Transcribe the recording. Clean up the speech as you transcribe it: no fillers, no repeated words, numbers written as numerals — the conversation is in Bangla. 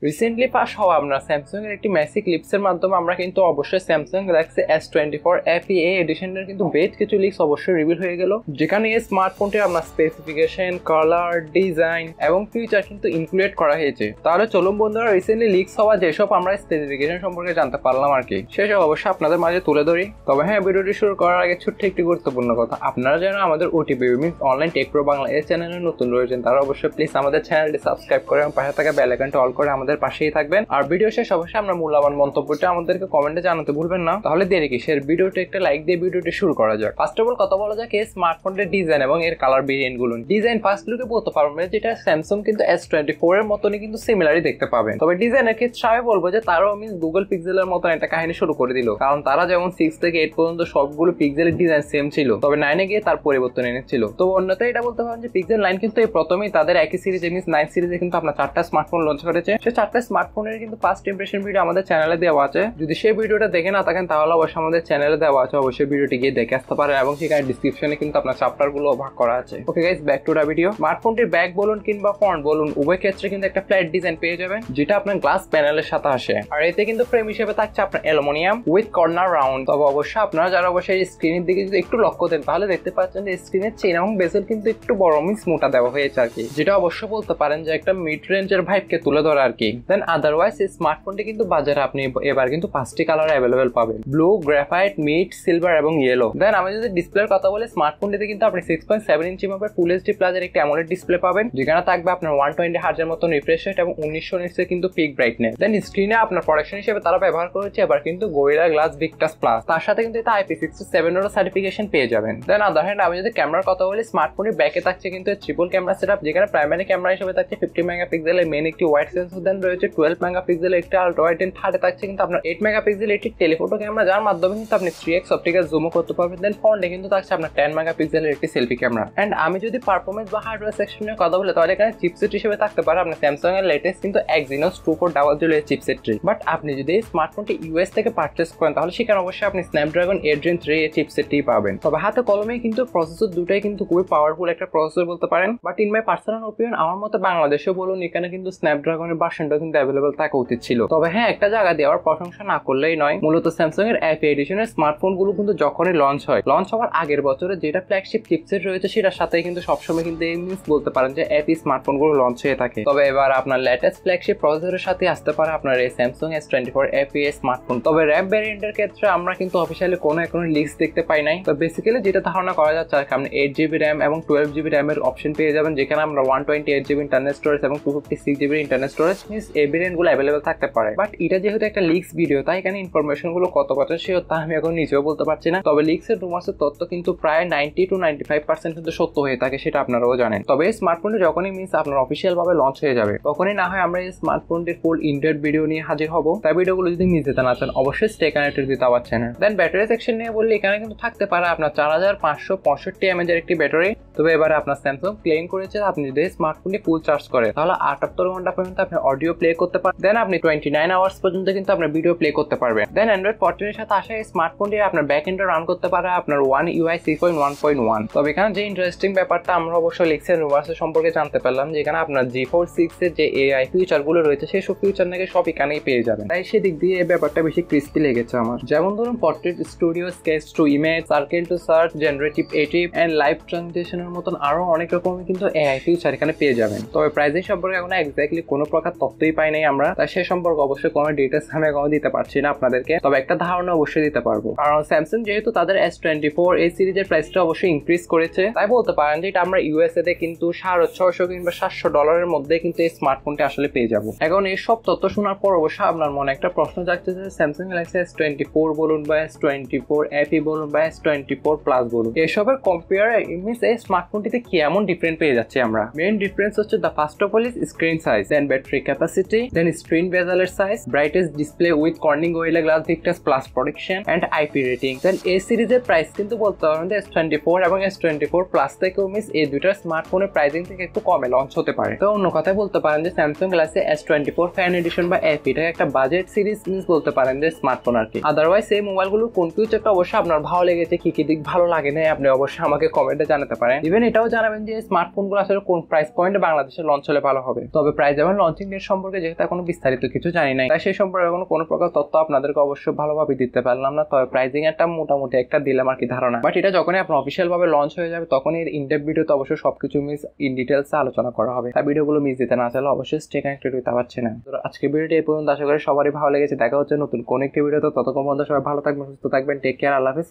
রিসেন্টলি পাস হওয়া আমরা স্যামসাং এর একটি ম্যাসিভ লিপসের মাধ্যমে আমরা কিন্তু অবশ্যই স্যামসাং গ্যালাক্সি S24 FE এডিশনের কিন্তু বেশ কিছু লিক্স অবশ্যই রিভিল হয়ে গেল, যেখানে এই স্মার্টফোনটির আমরা স্পেসিফিকেশন, কালার, ডিজাইন এবং ফিচার কিন্তু ইনক্লুড করা হয়েছে। তাহলে চলুন বন্ধুরা, রিসেন্টলি লিক্স হওয়া যেসব আমরা স্পেসিফিকেশন সম্পর্কে জানতে পারলাম আর কি, সেসব অবশ্যই আপনাদের মাঝে তুলে ধরি। তবে হ্যাঁ, ভিডিওটি শুরু করার আগে ছোট্ট একটি গুরুত্বপূর্ণ কথা, আপনারা যেন আমাদের OTP means online take pro Bangla এই চ্যানেলে নতুন রয়েছেন, তারা অবশ্যই প্লিজ আমাদের চ্যানেলটি সাবস্ক্রাইব করে এবং পাশে থাকা বেল আইকনটি অল করে আমাদের পাশেই থাকবেন। আর ভিডিও শেষ অবশ্যই আমরা মূল্যবান মন্তব্যটা আমাদেরকে কমেন্টে জানাতে ভুলবেন না। তাহলে দেরি কিসের, ভিডিওটা একটা লাইক দিয়ে ভিডিওটি শুরু করা যাক। ফার্স্ট অফ অল কথা বলা যাক এই স্মার্টফোনের ডিজাইন এবং এর কালার ভেরিয়েন্ট গুলো। ডিজাইন ফার্স্ট লুকে বলতে পারবেন যেটা স্যামসাং কিন্তু S24 এর মতনই কিন্তু সিমিলারই দেখতে পাবেন। তবে ডিজাইনের ক্ষেত্রে আমি বলবো যে তারাও মিন্স গুগল পিক্সেলের মতন একটা কাহিনী শুরু করে দিল, কারণ তারা যেমন 6 থেকে 8 পর্যন্ত সবগুলো পিক্সেলের ডিজাইন সেম ছিল, তবে 9 এ গিয়ে তার পরিবর্তন এনেছিল। তো অন্যথায় এটা বলতে পারেন যে পিক্সেল 9 কিন্তু এই প্রথমেই তাদের একই সিরিজে মিন্স 9 সিরিজে কিন্তু আপনার 4টা স্মার্টফোন লঞ্চ করেছে। সেই 4টা স্মার্টফোনের কিন্তু ফার্স্ট ইমপ্রেশন ভিডিও আমাদের চ্যানেলে দেওয়া আছে, যদি সেই ভিডিওটা দেখে না থাকেন তাহলে অবশ্যই আমাদের চ্যানেলে দেওয়া আছে, অবশ্যই ভিডিওটি গিয়ে দেখে আসতে পারেন এবং সেখানে ডিসক্রিপশনে কিন্তু আপনার চ্যাপ্টার গুলো ভাগ করা আছে। Okay guys, back to the video. স্মার্টফোনটির ব্যাক বলুন কিংবা ফ্রন্ট বলুন উভয় ক্ষেত্রে কিন্তু একটা ফ্ল্যাট ডিজাইন পেয়ে যাবেন, যেটা আপনার গ্লাস প্যানেলের সাথে আসে। আর এতে কিন্তু ফ্রেম হিসেবে থাকছে আপনার অ্যালুমিনিয়াম উইথ কর্নার রাউন্ড। তবে অবশ্যই আপনারা যারা অবশ্যই স্ক্রিনের দিকে যদি একটু লক্ষ্য দেন তাহলে দেখতে পাচ্ছেন যে স্ক্রিনের চেইন এবং বেজেল কিন্তু একটু বড় মিন্স মোটা দেওয়া হয়েছে আর কি, যেটা অবশ্যই বলতে পারেন যে একটা মিড রেঞ্জের ভাইবকে তুলে ধরে আর কি। দেন আদারওয়াইজ এই স্মার্টফোনটি কিন্তু বাজারে আপনি এবার কিন্তু 5টি কালার অ্যাভেলেবেল পাবেন, ব্লু, গ্রাফাইট, মিড, সিলভার এবং ইয়েলো। দেন আমি যদি ডিসপ্লের কথা বলি, স্মার্টফোনটিতে কিন্তু আপনি 6.7 ইঞ্চি মাপের ফুল এইচডি প্লাসের একটি অ্যামোলেড ডিসপ্লে পাবেন, যেখানে থাকবে আপনার 120 হার্টজের মতো রিফ্রেশ রেট এবং 1900 নিটস এর কিন্তু পিক ব্রাইটনেস। দেন স্ক্রিনে আপনার প্রোটেকশন হিসেবে তারা ব্যবহার করেছে এবার কিন্তু গোরিলা গ্লাস ভিক্টাস প্লাস, তার সাথে কিন্তু এটা IP67 এর সার্টিফিকেশন পেয়ে যাবেন। দেন আদার হ্যান্ড আমি যদি ক্যামেরার কথা বলি, স্মার্টফোনের ব্যাকে থাকছে কিন্তু ট্রিপল ক্যামেরা সেটআপ, যেখানে প্রাইমারি ক্যামেরা হিসেবে থাকছে 50 মেগাপিক্সেলের মেইন একটি ওয়াইড সেন্সর, দেন রয়েছে 12 মেগাপিক্সেলের একটি আলট্রা ওয়াইড, দেন থার্ডে থাকছে কিন্তু আপনার 8 মেগাপিক্সেল একটি টেলিফোটো ক্যামেরা, যার মাধ্যমে কিন্তু আপনি 3x অপটিক্যাল জুমও করতে পারবেন। দেন ফ্রন্টে কিন্তু থাকছে আপনার 10 মেগাপিক্সেলের একটি সেলফি ক্যামেরা। এন্ড আমি যদি পারফরম্যান্স বা হার্ডওয়্যার সেকশনের কথা বলি, তাহলে এখানে চিপসেট হিসেবে থাকতে পারে আপনার স্যামসাং এর লেটেস্ট কিন্তু Exynos 2400 এর চিপসেটটি। বাট আপনি যদি এই স্মার্টফোনটি ইউএস থেকে পারচেজ করেন তাহলে সেখানে অবশ্যই আপনি স্ন্যাপড্রাগন 8 Gen 3 এর চিপসেটটি পাবেন। তবে হাতে কলমে কিন্তু প্রসেসর দুটাই কিন্তু খুবই পাওয়ারফুল একটা প্রসেসর বলতে পারেন। But in my personal opinion, আমার মতে বাংলাদেশে বলুন এখানে কিন্তু স্ন্যাপড্রাগনের ভার্সনটা কিন্তু অ্যাভেলেবল থাকা উচিত ছিল। তবে হ্যাঁ, একটা জায়গা দেওয়ার প্রশংসা না করলেই নয়, মূলত স্যামসাং এর FE এডিশনের স্মার্টফোন গুলো কিন্তু যখনই লঞ্চ হওয়ার আগের বছরে যেটা ফ্ল্যাগশিপ চিপসেট রয়েছে সেটার সাথে কিন্তু সবসময় কিন্তু এই মিন্স বলতে পারেন যে FE স্মার্টফোন গুলো লঞ্চ হয়ে থাকে। তবে এবার আপনার লেটেস্ট ফ্ল্যাগশিপ প্রসেসরের সাথে আসতে পারে আপনার এই স্যামসাং S24 FE স্মার্টফোন। তবে র্যাম ভ্যারিয়েন্টের ক্ষেত্রে আমরা কিন্তু অফিসিয়ালি কোনো এখনো লিস্ট দেখতে পাই নাই। তো বেসিক্যালি যেটা ধারণা করা যাচ্ছে আপনি 8GB র্যাম এবং 12GB র্যাম এর অপশন পেয়ে যাবেন, যেখানে আমরা 128GB ইন্টারনাল স্টোরেজ এবং 256GB ইন্টারনাল স্টোরেজ মিন্স এই ভ্যারিয়েন্ট গুলো অ্যাভেলেবল থাকতে পারে। বাট এটা যেহেতু একটা লিক্স ভিডিও, তাই এখানে ইনফরমেশন গুলো কত শিওর তা আমি এখন নিজেও বলতে পারছি না। তবে লিক্স এর রুমার্সের তথ্য কিন্তু প্রায় 90 to 95% কিন্তু সত্য হয়ে থাকে, সেটা আপনারাও জানেন। তবে এই স্মার্টফোনটি যখনই মিন্স আপনার অফিসিয়াল ভাবে লঞ্চ হয়ে যাবে, তখনই না হয় আমরা এই স্মার্টফোনটির ফুল ইনডেপথ ভিডিও নিয়ে হাজির হব। তাই ভিডিওগুলো যদি মিস যেতে না চান অবশ্যই স্টে কানেক্টেড দিতে আবার চ্যানেল। দেন ব্যাটারি সেকশন নিয়ে বললে এখানে কিন্তু থাকতে পারে আপনার 4565 এর একটি ব্যাটারি। তবে এবারে আপনার স্যামসাং ক্লেম করেছে আপনি যদি স্মার্টফোনটি ফুল চার্জ করে তাহলে 78 ঘন্টা পর্যন্ত আপনি অডিও প্লে করতে পারবেন। দেন আপনি 29 আওয়ার্স পর্যন্ত কিন্তু আপনার ভিডিও প্লে করতে পারবেন। দেন অ্যান্ড্রয়েড 14 এর সাথে আসা এই স্মার্টফোনটি আপনার ব্যাক এন্ডে রান করতে পারে আপনার One UI 3.1.1। তবে এখানে যে ইন্টারেস্টিং ব্যাপারটা আমরা অবশ্যই লিক্সের রুমার্সের সম্পর্কে জানতে পারলাম, যেখানে আপনার G4 6 এর যে AI ফিচার গুলো রয়েছে সেই সব ফিচার নাকি সব এখানেই পেয়ে যাবেন। তাই সেদিক দিয়ে এই ব্যাপারটা বেশি ক্রিস্পি লেগেছে আমার। যেমন ধরুন portrait studio, sketch to image, circle to search, generative edit and live ট্রানজিশনের মতন আরো অনেক রকমের কিন্তু AI ফিচার এখানে পেয়ে যাবেন। তবে প্রাইসের সম্পর্কে এখন এক্স্যাক্টলি কোনো প্রকার তথ্যই পাই নাই আমরা, তাই সে সম্পর্কে অবশ্যই কোনো ডিটেইলস আমি এখনো দিতে পারছি না আপনাদেরকে। তবে একটা ধারণা অবশ্যই দিতে পারবো, কারণ স্যামসাং যেহেতু তাদের S24 এই সিরিজের প্রাইসটা অবশ্যই ইনক্রিজ করেছে, তাই বলতে পারেন যে এটা আমরা ইউএসএ তে কিন্তু $650 কিংবা $700 মধ্যে কিন্তু এই স্মার্টফোনটি আসলে পেয়ে যাবো। এখন এই সব তথ্য শোনার পর অবশ্যই আপনার মনে একটা প্রশ্ন জাগছে যে স্যামসাং গ্যালাক্সি S24 বলুন বা S24 FE বলুন বা S24 প্লাস বলুন, এসবের কম্পেয়ার মিন্স এই স্মার্টফোনটিতে কি এমন ডিফারেন্ট পেয়ে যাচ্ছে আমরা। মেইন ডিফারেন্স হচ্ছে the first of all is screen size, then battery capacity, then screen বেজেলের size, brightest display with Corning Gorilla Glass Victus plus protection and IP rating. Then এই সিরিজের প্রাইস কিন্তু বলতে পারেন যে S24 এবং S24 প্লাস থেকেও মিন্স এই দুইটা স্মার্টফোনের প্রাইসিং থেকে একটু কমে লঞ্চ হতে পারে। তো অন্য কথায় বলতে পারেন যে Samsung Galaxy S24 fan addition বা FE এটা একটা বাজেট সিরিজ মিন্স বলতে পারেন যে স্মার্টফোন আর কি। আদারওয়াইজ এই মোবাইলগুলোর কোন ফিচারটা অবশ্যই আপনার ভালো লেগেছে, কি কি দিক ভালো লাগে না আপনি অবশ্যই আমাকে কমেন্টে জানাতে পারেন। ইভেন এটাও জানাবেন যে স্মার্টফোনগুলো আসলে কোন প্রাইস পয়েন্টে বাংলাদেশে লঞ্চ হলে ভালো হবে। তবে প্রাইস এবং লঞ্চিং ডেট সম্পর্কে যেহেতু এখনো বিস্তারিত কিছু জানি নাই, তাই সেই সম্পর্কে এখনো কোনো প্রকার তথ্য আপনাদেরকে অবশ্যই ভালোভাবে দিতে পারলাম না। তবে প্রাইসিং একটা মোটামুটি একটা দিলাম আর কি ধারণা, বাট এটা যখনই আপনার অফিসিয়াল ভাবে লঞ্চ হয়ে যাবে তখনই এর ইনডেপথ ভিডিওতে অবশ্যই সবকিছু ইন ডিটেলস আলোচনা করা হবে। তাই ভিডিওগুলো মিস দিতে না চাইলে অবশ্যই stay connected with our channel. তো আজকে ভিডিওটি এই পর্যন্ত, আশা করি সবারই ভালো লেগেছে। দেখা হচ্ছে নতুন কোন একটি ভিডিওতে, ততক্ষণ পর্যন্ত সবাই ভালো থাকবেন, সুস্থ থাকবেন, টেক কেয়ার, আল্লাহ হাফেজ।